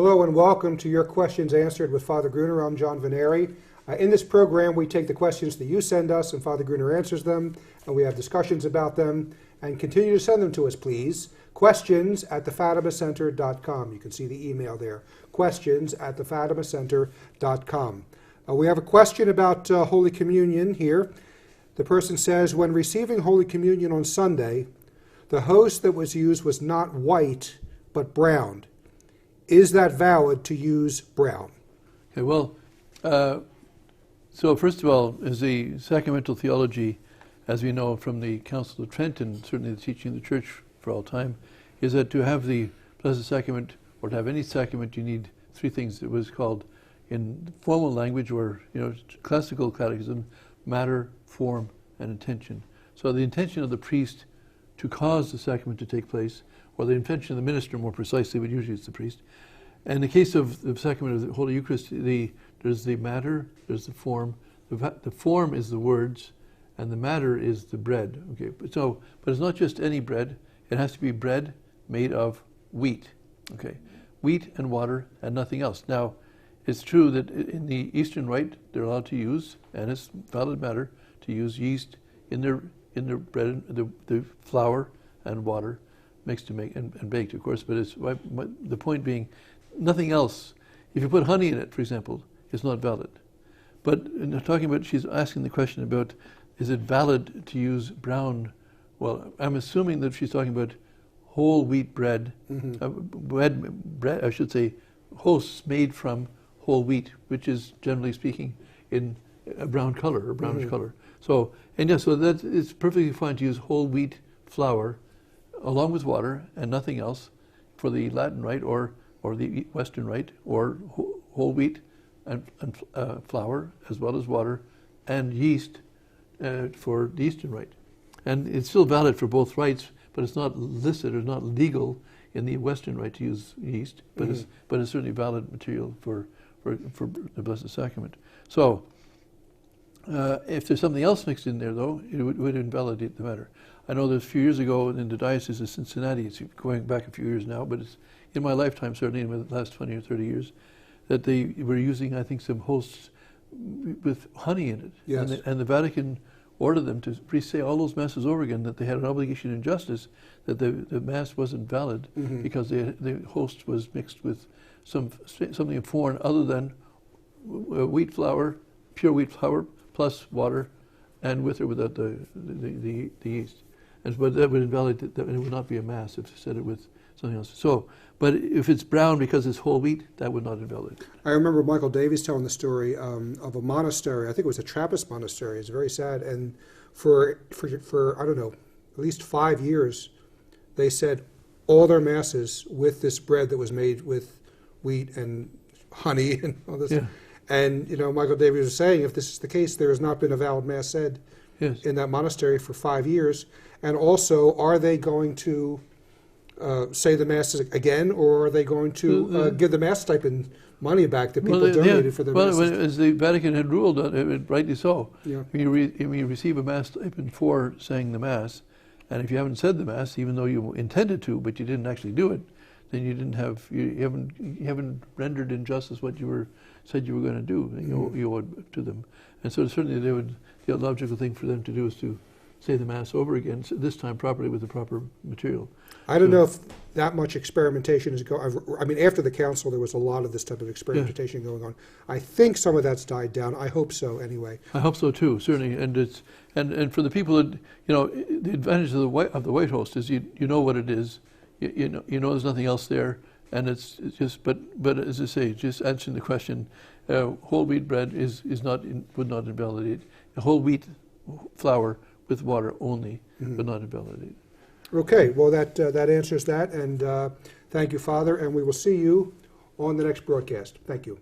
Hello and welcome to Your Questions Answered with Father Gruner. I'm John Veneri. In this program, we take the questions that you send us and Father Gruner answers them, and we have discussions about them. And continue to send them to us, please. Questions@thefatimacenter.com. You can see the email there. Questions@thefatimacenter.com. We have a question about Holy Communion here. The person says, when receiving Holy Communion on Sunday, the host that was used was not white, but brown. Is that valid to use brown? Okay, well, so first of all, is the sacramental theology, as we know from the Council of Trent and certainly the teaching of the Church for all time, is that to have the Blessed Sacrament, or to have any sacrament, you need three things. It was called, in formal language or classical catechism, matter, form, and intention. So the intention of the priest to cause the sacrament to take place, or the intention of the minister more precisely, but usually it's the priest. And in the case of the sacrament of the Holy Eucharist, there's the matter, there's the form. The form is the words, and the matter is the bread. Okay, but it's not just any bread. It has to be bread made of wheat. Okay, wheat and water and nothing else. Now, it's true that in the Eastern Rite they're allowed to use, and it's valid matter to use yeast in their bread, the flour and water mixed to make and baked, of course. But it's the point being, nothing else. If you put honey in it, for example, it's not valid. But she's asking the question about, is it valid to use brown? Well, I'm assuming that she's talking about whole wheat bread, bread, I should say, hosts made from whole wheat, which is generally speaking in a brown color or brownish color. So that it's perfectly fine to use whole wheat flour along with water and nothing else for the Latin Rite or the Western Rite, or whole wheat and flour as well as water and yeast for the Eastern Rite. And it's still valid for both rites, but it's not licit or not legal in the Western Rite to use yeast, but it's certainly valid material for the Blessed Sacrament. So if there's something else mixed in there, though, it would invalidate the matter. I know that a few years ago in the Diocese of Cincinnati, it's going back a few years now, but it's in my lifetime, certainly in the last 20 or 30 years, that they were using, I think, some hosts with honey in it. Yes. And the Vatican ordered them to say all those masses over again, that they had an obligation in justice, that the mass wasn't valid because the host was mixed with something foreign other than wheat flour, pure wheat flour, plus water, and with or without the yeast. But that would invalidate that, and it would not be a mass if they said it with something else. So, but if it's brown because it's whole wheat, that would not invalidate. I remember Michael Davies telling the story of a monastery. I think it was a Trappist monastery. It's very sad. And for I don't know, at least 5 years, they said all their masses with this bread that was made with wheat and honey and all this. Yeah. And Michael Davies was saying, if this is the case, there has not been a valid mass said in that monastery for 5 years. And also, are they going to say the mass again, or are they going to give the mass stipend money back that people donated for the mass? Well, as the Vatican had ruled, rightly so. Yeah. When you receive a mass stipend for saying the mass, and if you haven't said the mass, even though you intended to, but you didn't actually do it, then you haven't rendered in justice what you said you were going to do. You owed to them, and so certainly the logical thing for them to do is to say the mass over again, this time properly with the proper material. I don't know if that much experimentation is going. I mean, after the council, there was a lot of this type of experimentation going on. I think some of that's died down. I hope so, anyway. I hope so too, certainly. And for the people that the advantage of the white host is you know what it is. You know there's nothing else there, and it's just. But as I say, just answering the question, whole wheat bread would not invalidate. Whole wheat flour with water only would not invalidate. Okay, well that answers that, and thank you, Father, and we will see you on the next broadcast. Thank you.